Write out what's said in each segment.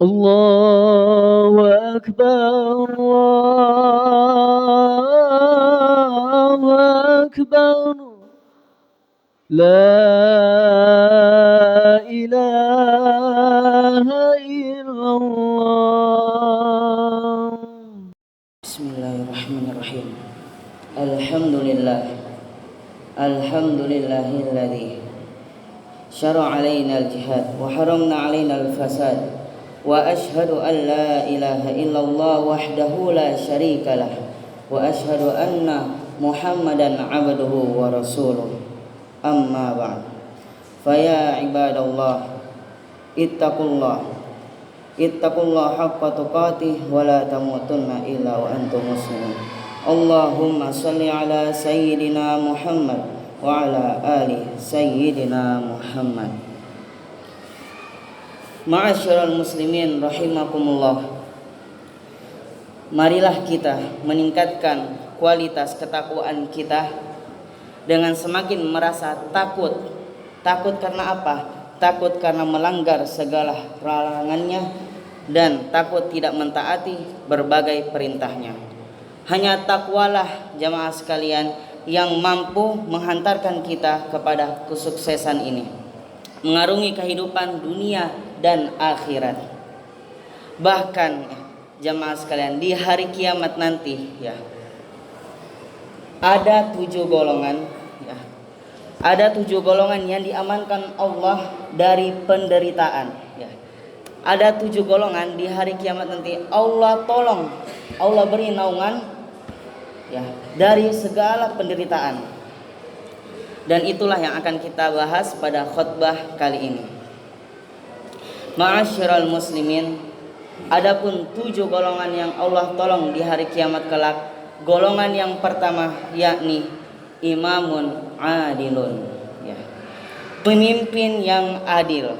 الله أكبر الله أكبر لا إله إلا الله. Bismillahirrahmanirrahim. Alhamdulillahilladzi syara'a 'alaina al-jihad wa haramna 'alaina al-fasad wa ashhadu an la ilaha illallah wahdahu la syarikalah wa ashhadu anna Muhammadan 'abduhu wa rasuluh. Amma ba'd. Faya ibadallah ittaqullah haqqa tuqatih wa la tamutunna illa wa antum muslimun. Allahumma salli ala sayyidina Muhammad wa ala ali sayyidina Muhammad. Ma'asyiral muslimin rahimakumullah. Marilah kita meningkatkan kualitas ketakwaan kita dengan semakin merasa takut. Takut karena apa? Takut karena melanggar segala larangannya dan takut tidak mentaati berbagai perintahnya. Hanya takwalah jamaah sekalian yang mampu menghantarkan kita kepada kesuksesan ini, mengarungi kehidupan dunia dan akhirat. Bahkan jamaah sekalian, di hari kiamat nanti ya, ada 7 golongan ya. Ada 7 golongan yang diamankan Allah dari penderitaan ya. Ada 7 golongan di hari kiamat nanti Allah tolong, Allah beri naungan ya dari segala penderitaan. Dan itulah yang akan kita bahas pada khutbah kali ini. Ma'asyiral muslimin, adapun 7 golongan yang Allah tolong di hari kiamat kelak. Golongan yang pertama yakni imamun adilun ya. Pemimpin yang adil.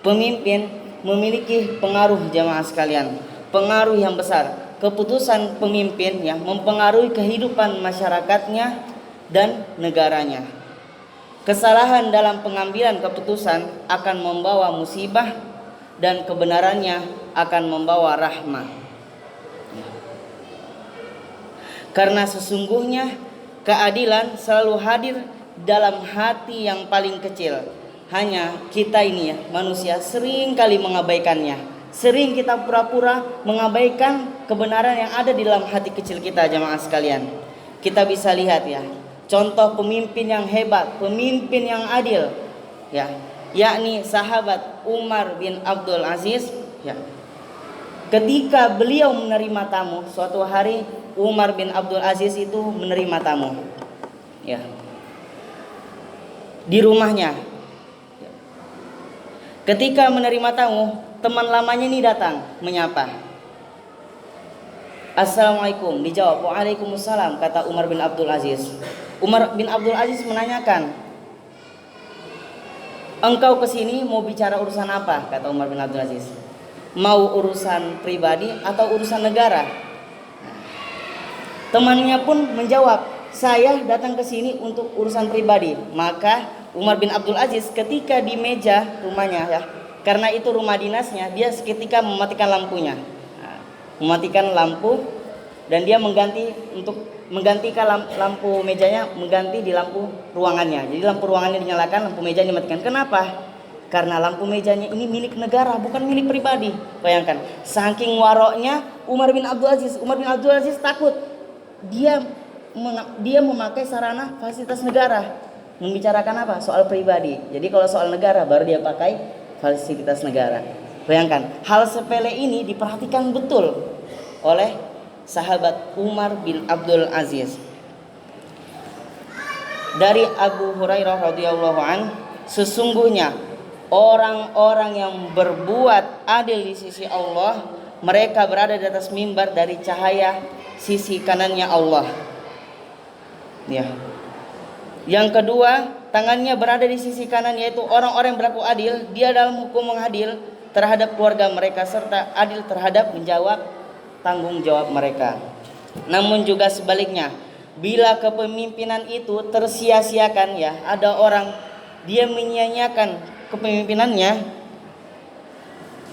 Pemimpin memiliki pengaruh jamaah sekalian, pengaruh yang besar. Keputusan pemimpin yang mempengaruhi kehidupan masyarakatnya dan negaranya. Kesalahan dalam pengambilan keputusan akan membawa musibah dan kebenarannya akan membawa rahmah. Karena sesungguhnya keadilan selalu hadir dalam hati yang paling kecil. Hanya kita ini ya, manusia sering kali mengabaikannya. Sering kita pura-pura mengabaikan kebenaran yang ada di dalam hati kecil kita jamaah sekalian. Kita bisa lihat ya, contoh pemimpin yang hebat, pemimpin yang adil ya, yakni sahabat Umar bin Abdul Aziz ya. Ketika beliau menerima tamu, suatu hari Umar bin Abdul Aziz itu menerima tamu ya di rumahnya. Ketika menerima tamu, teman lamanya ini datang menyapa. Assalamualaikum. Dijawab, waalaikumsalam, kata Umar bin Abdul Aziz. Umar bin Abdul Aziz menanyakan, engkau kesini mau bicara urusan apa? Kata Umar bin Abdul Aziz. Mau urusan pribadi atau urusan negara? Temannya pun menjawab, saya datang ke sini untuk urusan pribadi. Maka Umar bin Abdul Aziz ketika di meja rumahnya ya, karena itu rumah dinasnya, dia seketika mematikan lampunya. Mematikan lampu dan dia menggantikan lampu mejanya, mengganti di lampu ruangannya. Jadi lampu ruangannya dinyalakan, lampu meja dimatikan. Kenapa? Karena lampu mejanya ini milik negara, bukan milik pribadi. Bayangkan, saking waroknya Umar bin Abdul Aziz. Umar bin Abdul Aziz takut. Dia memakai sarana fasilitas negara. Membicarakan apa? Soal pribadi. Jadi kalau soal negara baru dia pakai fasilitas negara. Bayangkan, hal sepele ini diperhatikan betul oleh sahabat Umar bin Abdul Aziz. Dari Abu Hurairah radhiyallahu an, sesungguhnya orang-orang yang berbuat adil di sisi Allah, mereka berada di atas mimbar dari cahaya sisi kanannya Allah. Ya. Yang kedua, tangannya berada di sisi kanan, yaitu orang-orang yang berlaku adil. Dia dalam hukum mengadil terhadap keluarga mereka serta adil terhadap menjawab tanggung jawab mereka. Namun juga sebaliknya, bila kepemimpinan itu tersia-siakan ya, ada orang dia menyia-nyiakan kepemimpinannya,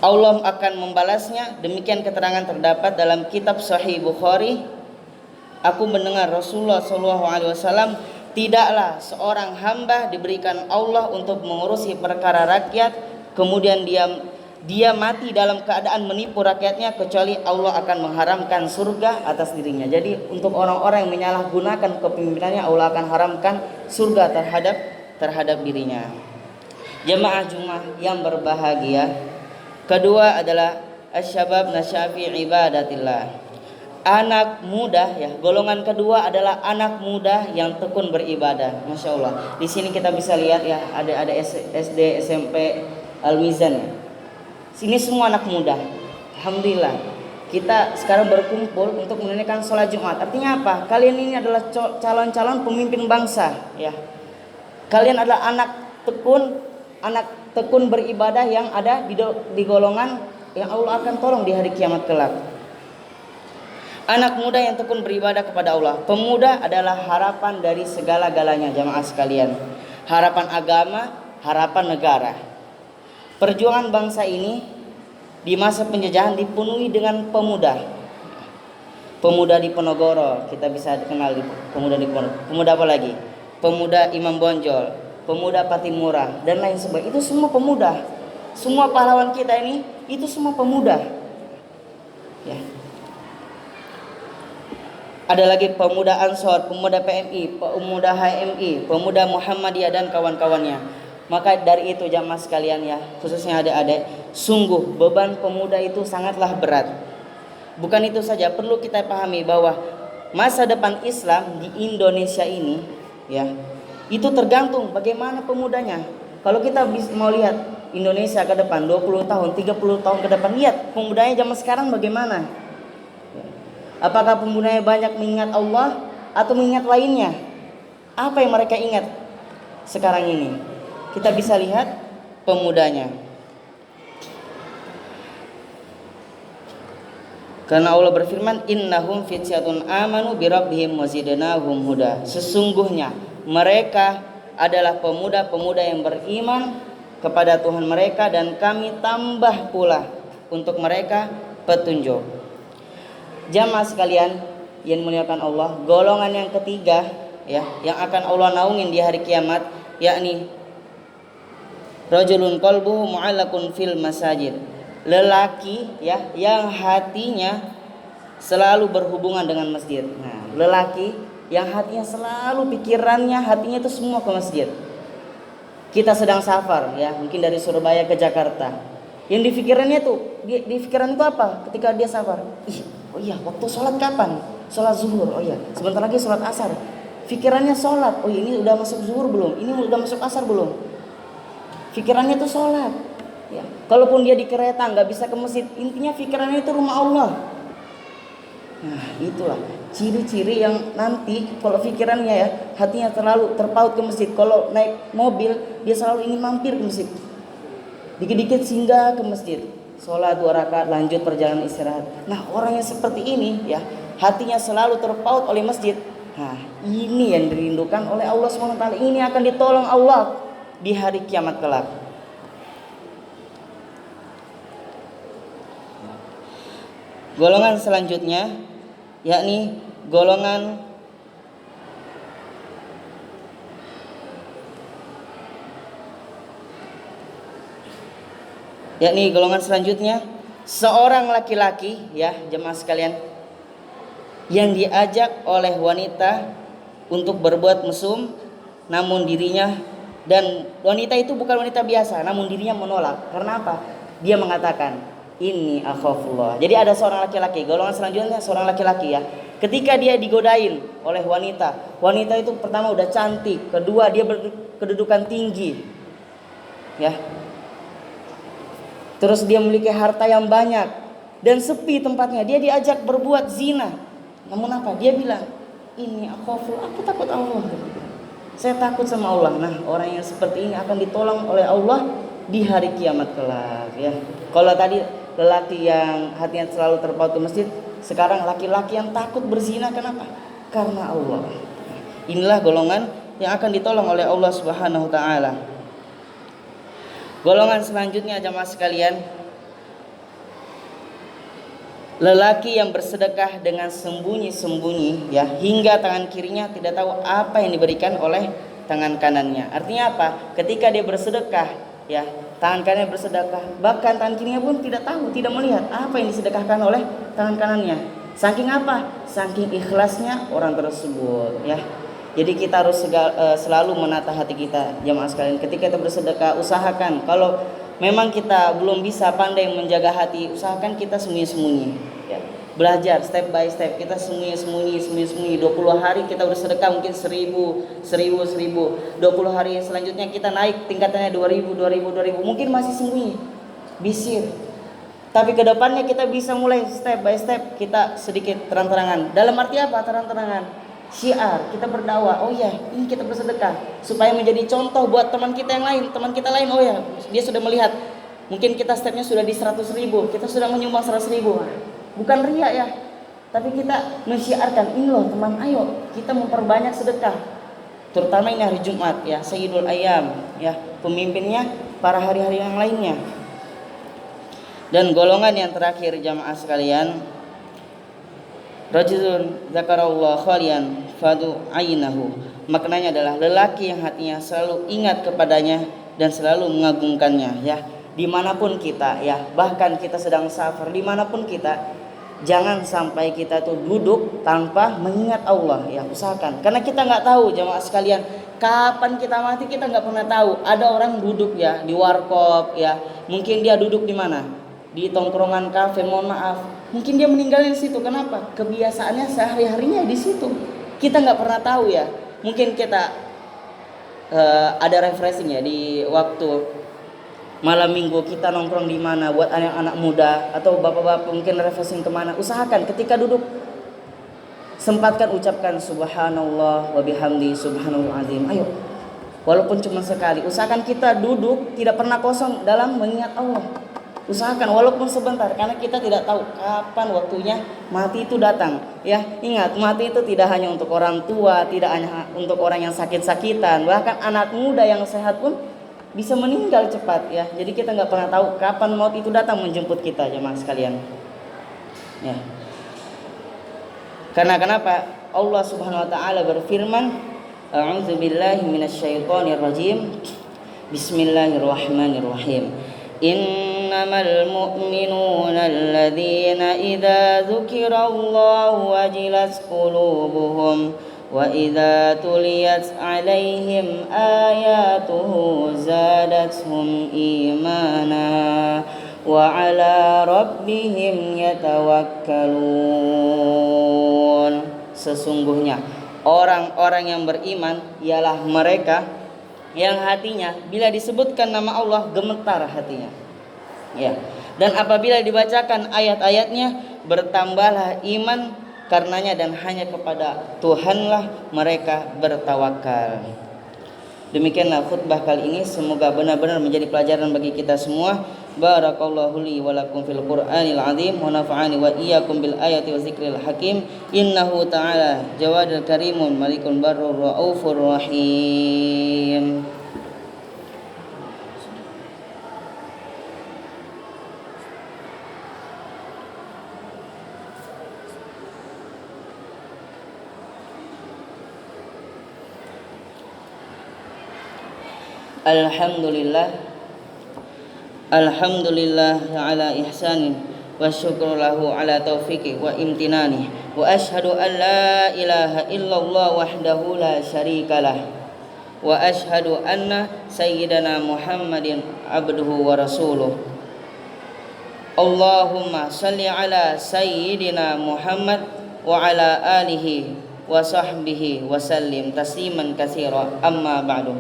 Allah akan membalasnya. Demikian keterangan terdapat dalam kitab Sahih Bukhari. Aku mendengar Rasulullah SAW, tidaklah seorang hamba diberikan Allah untuk mengurusi perkara rakyat, kemudian dia mati dalam keadaan menipu rakyatnya, kecuali Allah akan mengharamkan surga atas dirinya. Jadi untuk orang-orang yang menyalahgunakan kepemimpinannya, Allah akan haramkan surga terhadap dirinya. Jemaah Jumat yang berbahagia, kedua adalah asyabab nasyafi ibadatillah. Anak muda, ya, golongan kedua adalah anak muda yang tekun beribadah. Masya Allah. Di sini kita bisa lihat ya, ada SD, SMP, Al-Mizan ya. Sini semua anak muda. Alhamdulillah. Kita sekarang berkumpul untuk menunaikan sholat Jumat. Artinya apa? Kalian ini adalah calon-calon pemimpin bangsa, ya. Kalian adalah anak tekun beribadah yang ada di golongan yang Allah akan tolong di hari kiamat kelak. Anak muda yang tekun beribadah kepada Allah. Pemuda adalah harapan dari segala-galanya, jamaah sekalian. Harapan agama, harapan negara. Perjuangan bangsa ini di masa penjajahan dipenuhi dengan pemuda. Pemuda di Ponorogo, kita bisa kenal pemuda di Ponorogo. Pemuda apa lagi? Pemuda Imam Bonjol, pemuda Patimura, dan lain sebagainya. Itu semua pemuda. Semua pahlawan kita ini, itu semua pemuda. Ya. Ada lagi pemuda Ansor, pemuda PMI, pemuda HMI, pemuda Muhammadiyah dan kawan-kawannya. Maka dari itu jamaah sekalian ya, khususnya adik-adik, sungguh beban pemuda itu sangatlah berat. Bukan itu saja, perlu kita pahami bahwa masa depan Islam di Indonesia ini ya, itu tergantung bagaimana pemudanya. Kalau kita mau lihat Indonesia ke depan 20 tahun, 30 tahun ke depan, lihat pemudanya zaman sekarang bagaimana. Apakah pemudanya banyak mengingat Allah atau mengingat lainnya? Apa yang mereka ingat sekarang ini? Kita bisa lihat pemudanya. Karena Allah berfirman, innahum fityatun amanu birabbihim wazidnahum huda. Sesungguhnya mereka adalah pemuda-pemuda yang beriman kepada Tuhan mereka, dan kami tambah pula untuk mereka petunjuk. Jamaah sekalian yang dimuliakan Allah, golongan yang ketiga ya, yang akan Allah naungin di hari kiamat, yakni rajulun qalbuhu mu'allaqun fil masajid. Lelaki ya, yang hatinya selalu berhubungan dengan masjid. Nah, lelaki yang hatinya selalu, pikirannya, hatinya itu semua ke masjid. Kita sedang safar ya, mungkin dari Surabaya ke Jakarta. Yang dipikirannya tuh, di pikiran itu apa ketika dia safar? Oh iya, waktu sholat kapan? Sholat zuhur. Oh iya, sebentar lagi sholat asar. Pikirannya sholat. Oh ini udah masuk zuhur belum? Ini udah masuk asar belum? Pikirannya tuh sholat. Ya. Kalaupun dia di kereta nggak bisa ke masjid, intinya pikirannya itu rumah Allah. Nah itulah ciri-ciri yang nanti kalau pikirannya ya, hatinya terlalu terpaut ke masjid. Kalau naik mobil, dia selalu ingin mampir ke masjid. Dikit-dikit singgah ke masjid. Sholat 2 rakaat, lanjut perjalanan istirahat. Nah orang yang seperti ini ya, hatinya selalu terpaut oleh masjid. Nah ini yang dirindukan oleh Allah SWT. Ini akan ditolong Allah di hari kiamat kelak. Golongan selanjutnya yakni golongan selanjutnya, seorang laki-laki ya jemaah sekalian, yang diajak oleh wanita untuk berbuat mesum, namun dirinya, dan wanita itu bukan wanita biasa, namun dirinya menolak. Karena apa? Dia mengatakan, ini akhafullah. Jadi ada seorang laki-laki, golongan selanjutnya seorang laki-laki ya, ketika dia digodain oleh wanita, wanita itu pertama udah cantik, kedua dia berkedudukan tinggi ya, terus dia memiliki harta yang banyak dan sepi tempatnya, dia diajak berbuat zina. Namun apa? Dia bilang, ini aku takut Allah. Saya takut sama Allah. Nah, orang yang seperti ini akan ditolong oleh Allah di hari kiamat kelak ya. Kalau tadi lelaki yang hatinya selalu terpaut ke masjid, sekarang laki-laki yang takut berzina. Kenapa? Karena Allah. Inilah golongan yang akan ditolong oleh Allah Subhanahu wa taala. Golongan selanjutnya jamaah sekalian Lelaki yang bersedekah dengan sembunyi-sembunyi ya, hingga tangan kirinya tidak tahu apa yang diberikan oleh tangan kanannya. Artinya apa? Ketika dia bersedekah ya, tangan kanannya bersedekah, bahkan tangan kirinya pun tidak tahu, tidak melihat apa yang disedekahkan oleh tangan kanannya. Saking apa? Saking ikhlasnya orang tersebut ya. Jadi kita harus selalu menata hati kita, jamaah sekalian. Ketika kita bersedekah, usahakan kalau memang kita belum bisa pandai menjaga hati, usahakan kita sembunyi-sembunyi ya. Belajar step by step, kita sembunyi-sembunyi 20 hari kita bersedekah mungkin 1000 20 hari selanjutnya kita naik tingkatannya 2000 mungkin masih sembunyi, bisir. Tapi kedepannya kita bisa mulai step by step, kita sedikit terang-terangan. Dalam arti apa terang-terangan? Syiar, kita berdakwah, oh ya ini kita bersedekah supaya menjadi contoh buat teman kita yang lain. Teman kita lain, oh ya dia sudah melihat, mungkin kita stepnya sudah di 100.000, kita sudah menyumbang 100.000. Bukan ria ya, tapi kita mensyiarkan, ini loh teman, ayo kita memperbanyak sedekah. Terutama ini hari Jumat ya, Sayyidul Ayyam ya, pemimpinnya para hari-hari yang lainnya. Dan golongan yang terakhir jamaah sekalian, rajulun zakarallah khalian fadu ainahu. Maknanya adalah lelaki yang hatinya selalu ingat kepadanya dan selalu mengagungkannya ya. Dimanapun kita ya, bahkan kita sedang safar, dimanapun kita, jangan sampai kita tuh duduk tanpa mengingat Allah ya. Usahakan, karena kita nggak tahu jamaah sekalian kapan kita mati, kita nggak pernah tahu. Ada orang duduk ya di warkop ya, mungkin dia duduk di mana, di tongkrongan kafe, mohon maaf, mungkin dia meninggal di situ. Kenapa? Kebiasaannya sehari-harinya di situ. Kita nggak pernah tahu ya. Mungkin kita ada refreshing ya di waktu malam minggu, kita nongkrong di mana buat anak-anak muda atau bapak-bapak mungkin refreshing kemana. Usahakan ketika duduk sempatkan ucapkan subhanallah wa bihamdi subhanallah azim. Ayo, walaupun cuma sekali, usahakan kita duduk tidak pernah kosong dalam mengingat Allah. Usahakan walaupun sebentar, karena kita tidak tahu kapan waktunya mati itu datang ya. Ingat, mati itu tidak hanya untuk orang tua, tidak hanya untuk orang yang sakit-sakitan, bahkan anak muda yang sehat pun bisa meninggal cepat ya. Jadi kita nggak pernah tahu kapan maut itu datang menjemput kita jemaah sekalian ya. Karena kenapa? Allah Subhanahu wa taala berfirman, a'udzubillahi minasyaitonirrajim, bismillahirrahmanirrahim. Innamal mu'minuna alladzina idza dzukirallahu wajilat qulubuhum wa idza tuliyat 'alaihim ayatuhu zadatuhum imana wa 'ala rabbihim yatawakkalun. Sesungguhnya orang-orang yang beriman ialah mereka yang hatinya bila disebutkan nama Allah gemetar hatinya ya, dan apabila dibacakan ayat-ayatnya bertambahlah iman karenanya, dan hanya kepada Tuhanlah mereka bertawakal. Demikianlah khutbah kali ini, semoga benar-benar menjadi pelajaran bagi kita semua. Barakallahu li wa lakum fil Qur'anil azim wa nafa'ani wa iyyakum bil ayati wa zikril hakim. Innahu ta'ala jawadul karimun malikun barrur raufur rahim. Alhamdulillah ala ihsani wa syukru lahu ala taufiqi wa imtinani wa ashhadu an la ilaha illallah wahdahu la syarikalah wa ashhadu anna sayyidana Muhammadin abduhu wa rasuluh. Allahumma salli ala sayyidina Muhammad wa ala alihi wa sahbihi wa sallim tasliman katsira, amma ba'du.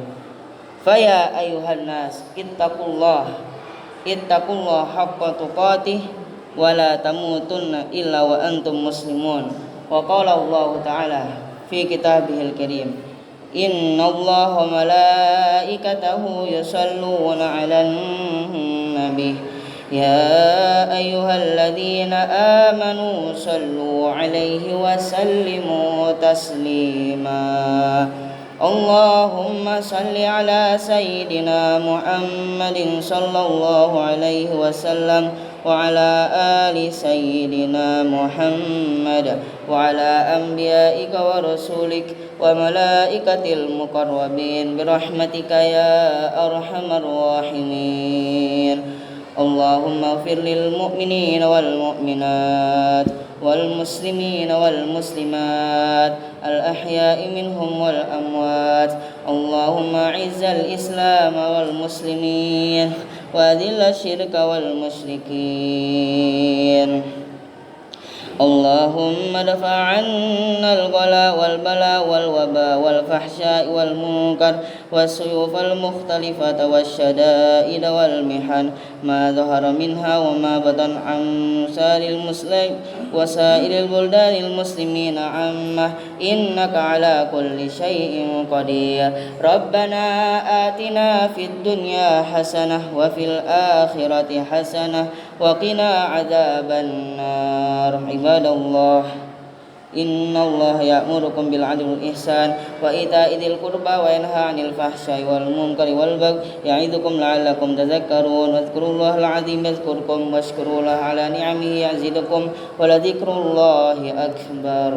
Faya ayuhan nas ittaqullah haqqa tuqatih wa la tamutunna illa wa antum muslimun. Wa qala Allah ta'ala fi kitabihil karim, innallaha wa malaikatahu yusalluna 'alan nabi ya ayyuhalladzina amanu sallu 'alaihi wa sallimu taslima. Allahumma salli ala sayyidina Muhammadin sallallahu alaihi wasallam وعلى آل سيدنا محمد وعلى أنبيائك ورسولك وملائكة المقربين برحمتك يا أرحم الراحمين. اللهم اغفر للمؤمنين والمؤمنات والمسلمين والمسلمات الأحياء منهم والأموات. اللهم أعز الإسلام والمسلمين وأذل الشرك والمشركين. اللهم ادفع عنا الغلاء والبلاء والوباء والفحشاء والمنكر والسيوف المختلفة والشدائد والمحن ما ظهر منها وما بطن عن سائر المسلمين وسائر البلدان المسلمين عامة إنك على كل شيء قدير. ربنا آتنا في الدنيا حسنة وفي الآخرة حسنة وقنا عذاب النار. عباد الله إن الله يأمركم بالعدل والإحسان وإيتاء ذي القربى وينهى عن الفحشاء والمنكر والبغي يعظكم لعلكم تذكرون. واذكروا الله العظيم يذكركم واشكروا له على نعمه يزدكم ولذكر الله أكبر.